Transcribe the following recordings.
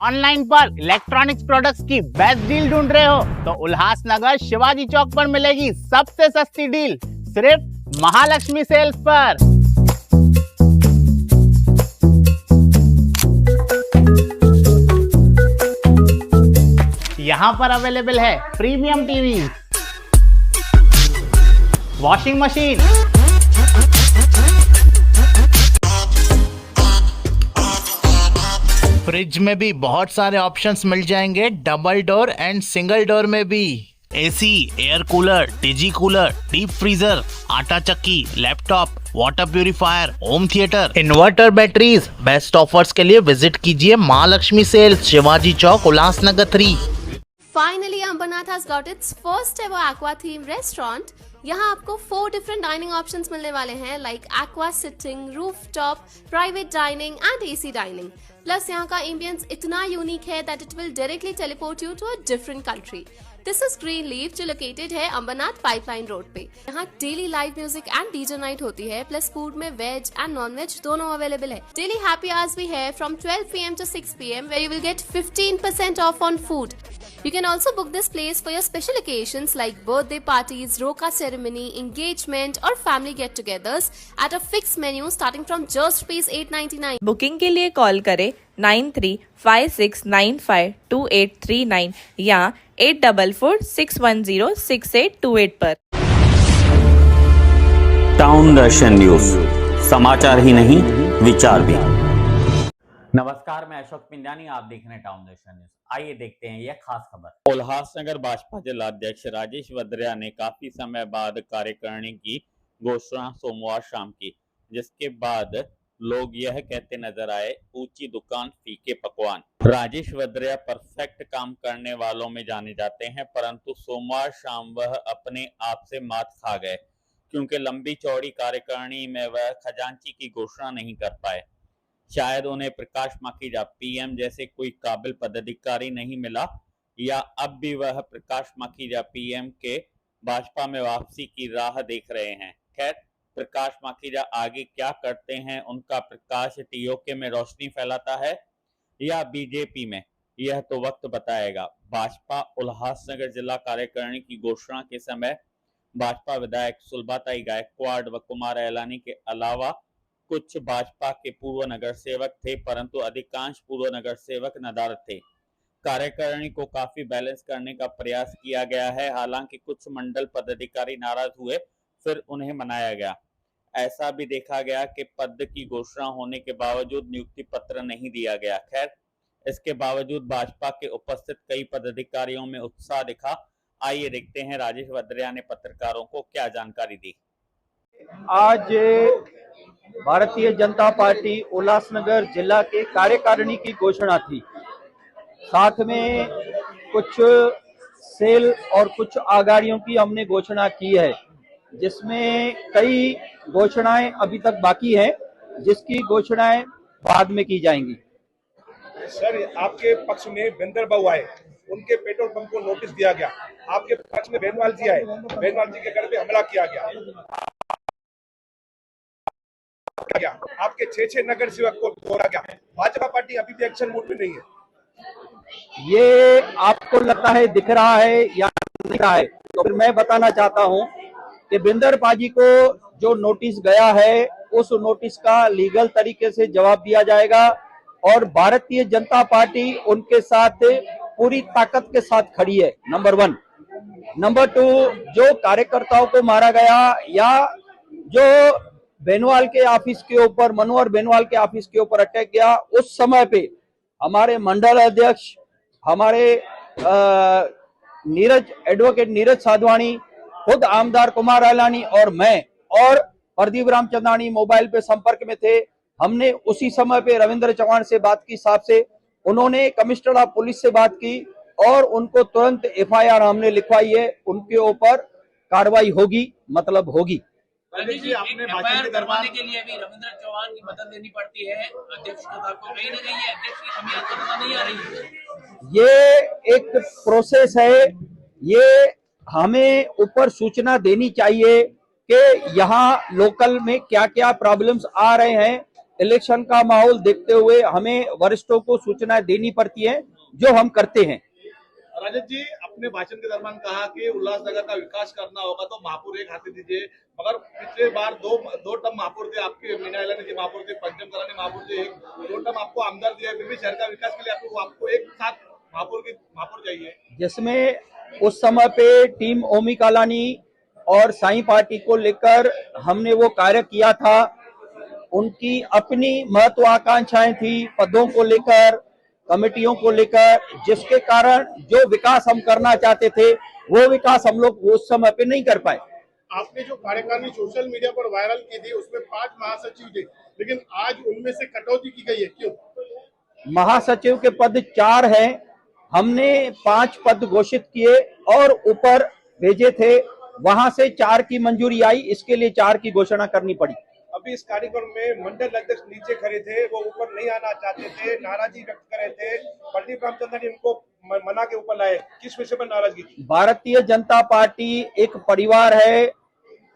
Online पर electronics products की best deal ढूंढ रहे हो तो उल्हासनगर शिवाजी चौक पर मिलेगी सबसे सस्ती डील सिर्फ महालक्ष्मी सेल्स पर। यहाँ पर अवेलेबल है premium TV, washing machine, fridge में भी बहुत सारे ऑप्शंस मिल जाएंगे, double door and single door में भी। एसी, एयर कूलर, डिजी कूलर, डीप फ्रीजर, आटा चक्की, laptop, water purifier, home theatre, inverter, batteries. Best offers के लिए विजिट कीजिए Mahalakshmi sales, Shivaji Chowk, Ulhasnagar 3। Finally, Ambernath has got its first ever aqua theme restaurant. यहाँ आपको 4 different dining options मिलने वाले हैं like aqua sitting, rooftop, private dining and AC dining. Plus यहाँ का ambience इतना unique है that it will directly teleport you to a different country. This is Greenleaf जो located है अंबरनाथ पाइपलाइन रोड पे। यहाँ daily live music and DJ night होती है, प्लस फूड में वेज एंड नॉन वेज दोनों अवेलेबल है। डेली हैप्पी आवर्स भी है from 12 PM to 6 PM where you will get 15% off on food. You can also book this place for your special occasions like birthday parties, roka ceremony, engagement or family get-togethers at a fixed menu starting from just rupees 899. Booking के लिए call करें 9356952839 या 8446106828 पर। Town दर्शन news, समाचार ही नहीं विचार भी। नमस्कार, मैं अशोक पिंजानी, आप देख रहे हैं टाउन दर्शन न्यूज। आइए देखते हैं यह खास खबर। उल्हासनगर भाजपा जिलाध्यक्ष राजेश वद्रिया ने काफी समय बाद कार्यकारिणी की घोषणा सोमवार शाम की, जिसके बाद लोग यह कहते नजर आए, ऊंची दुकान फीके पकवान। राजेश वद्रिया परफेक्ट काम करने वालों में जाने जाते हैं, परंतु सोमवार शाम वह अपने आप से मात खा गए क्योंकि लंबी चौड़ी कार्यकारिणी में वह खजांची की घोषणा नहीं कर पाए। शायद उन्हें प्रकाश माखीजा पीएम जैसे कोई काबिल पदाधिकारी नहीं मिला, या अब भी वह प्रकाश माखीजा पीएम के भाजपा में वापसी की राह देख रहे हैं। खैर, प्रकाश माखीजा आगे क्या करते हैं, उनका प्रकाश टीओके में रोशनी फैलाता है या बीजेपी में, यह तो वक्त बताएगा। भाजपा उल्हासनगर जिला कार्यकारिणी की घोषणा के समय भाजपा विधायक सुलभाताई गायकवाड़ व कुमार एलानी के अलावा कुछ भाजपा के पूर्व नगर सेवक थे, परंतु अधिकांश पूर्व नगर सेवक नदारद थे। कार्यकारिणी को काफी बैलेंस करने का प्रयास किया गया है, हालांकि कुछ मंडल पदाधिकारी नाराज हुए, फिर उन्हें मनाया गया। ऐसा भी देखा गया कि पद की घोषणा होने के बावजूद नियुक्ति पत्र नहीं दिया गया। खैर, इसके बावजूद भाजपा के उपस्थित कई पदाधिकारियों में उत्साह दिखा। आइए देखते हैं राजेश वद्रिया ने पत्रकारों को क्या जानकारी दी। आज भारतीय जनता पार्टी उल्हासनगर जिला के कार्यकारिणी की घोषणा थी। साथ में कुछ सेल और कुछ आगारियों की हमने घोषणा की है, जिसमें कई घोषणाएं अभी तक बाकी हैं, जिसकी घोषणाएं बाद में की जाएंगी। सर, आपके पक्ष में बिंदर बाबू आए, उनके पेट्रोल पंप को नोटिस दिया गया। आपके पक्ष में बेनवाल जी आए, बेनवाल जी के घर पे हमला किया गया। आपके 6 नगर सेवक को तोड़ा गया। भाजपा पार्टी अभी भी एक्शन मोड में नहीं है। ये आपको लगता है दिख रहा है या नहीं दिख रहा है, तो फिर मैं बताना चाहता हूं कि बिंदर पाजी को जो नोटिस गया है, उस नोटिस का लीगल तरीके से जवाब दिया जाएगा और भारतीय जनता पार्टी उनके साथ पूरी ताकत के साथ खड़ी है। नंबर 1। नंबर 2, जो कार्यकर्ताओं को मारा गया या जो बेनवाल के ऑफिस के ऊपर, मनोहर बेनवाल के ऑफिस के ऊपर अटैक गया, उस समय पे हमारे मंडल अध्यक्ष, हमारे एडवोकेट नीरज साधवानी, खुद आमदार कुमार एलानी और मैं और प्रदीप रामचंद्रानी मोबाइल पे संपर्क में थे। हमने उसी समय पे रविंद्र चौहान से बात की, साहब से, उन्होंने कमिश्नर ऑफ पुलिस से बात की और उनको तुरंत FIR हमने लिखवाई है। उनके ऊपर कार्रवाई होगी, मतलब होगी। जी, आपने FIR करवाने के लिए भी रविंद्र चौहान की मदद लेनी पड़ती है। अध्यक्ष को कहीं न कहीं अध्यक्ष की कमी नजर नहीं आ रही है। ये एक प्रोसेस है, ये हमें ऊपर सूचना देनी चाहिए कि यहाँ लोकल में क्या क्या प्रॉब्लम्स आ रहे हैं इलेक्शन का माहौल देखते हुए हमें वरिष्ठों को सूचना देनी पड़ती है, जो हम करते हैं। राजत जी, अपने भाषण के दरमियान कहा कि उल्लासनगर का विकास करना होगा तो महापौर एक हाथी दीजिए, मगर पिछले बार दो टर्म महापौर थे आपके, मीना इलानी जी महापौर थे, पंचम करानी महापौर थे, दो टर्म आपको आमदार दिया, फिर भी शहर का विकास के लिए आपको एक साथ महापौर चाहिए, जिसमें उस समय पे टीम ओमी कालानी और साई पार्टी को लेकर हमने वो कार्य किया था। उनकी अपनी महत्वाकांक्षाएं थी पदों को लेकर, कमेटियों को लेकर, जिसके कारण जो विकास हम करना चाहते थे वो विकास हम लोग उस समय पे नहीं कर पाए। आपने जो कार्यकारिणी सोशल मीडिया पर वायरल की थी उसमें 5 महासचिव थे, लेकिन आज उनमें से कटौती की गई है, क्यों? महासचिव के पद 4 हैं, हमने 5 पद घोषित किए और ऊपर भेजे थे, वहां से 4 की मंजूरी आई, इसके लिए 4 की घोषणा करनी पड़ी। अभी इस कार्यक्रम में मंडल अध्यक्ष नीचे खड़े थे, वो ऊपर नहीं आना चाहते थे, नाराजगी व्यक्त कर रहे थे, प्रदीप रामचंद्र ने उनको मना के ऊपर लाए, किस विषय पर नाराजगी थी? भारतीय जनता पार्टी एक परिवार है,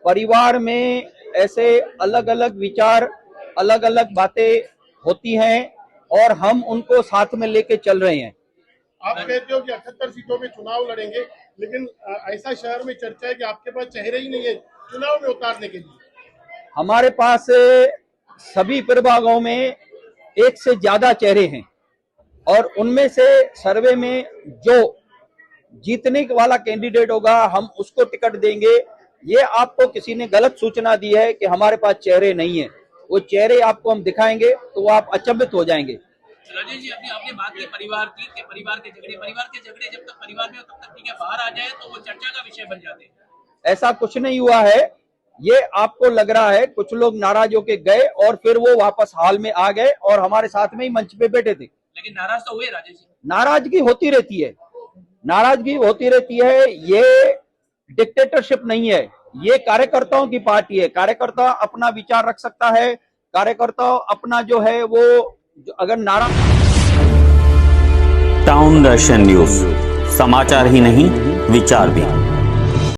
परिवार में ऐसे अलग अलग विचार, अलग अलग बातें होती हैं और हम उनको साथ में लेके चल रहे हैं। आप कहते हो कि 78 सीटों में चुनाव लड़ेंगे, लेकिन ऐसा शहर में चर्चा है कि आपके पास चेहरे ही नहीं है चुनाव में उतारने के लिए। हमारे पास सभी प्रभागों में 1 से ज्यादा चेहरे हैं और उनमें से सर्वे में जो जीतने वाला कैंडिडेट होगा हम उसको टिकट देंगे। ये आपको किसी ने गलत सूचना दी है कि हमारे पास चेहरे नहीं है, वो चेहरे आपको हम दिखाएंगे तो आप अचंभित हो जाएंगे। राजेश जी, आपने बात की परिवार की, कि परिवार के झगड़े जब तक परिवार में हो तब तक ठीक है, बाहर आ जाए तो वो चर्चा का विषय बन जाते हैं। ऐसा कुछ नहीं हुआ है, ये आपको लग रहा है। कुछ लोग नाराज होके गए और फिर वो वापस हाल में आ गए और हमारे साथ में ही मंच पे बैठे थे। लेकिन नाराज तो हुए राजेश जी? नाराजगी होती रहती है, नाराजगी होती रहती है। ये डिक्टेटरशिप नहीं है, ये कार्यकर्ताओं की पार्टी है। कार्यकर्ता अपना विचार रख सकता है, कार्यकर्ता अपना जो है वो अगर नाराज। टाउन दर्शन न्यूज, समाचार ही नहीं विचार भी।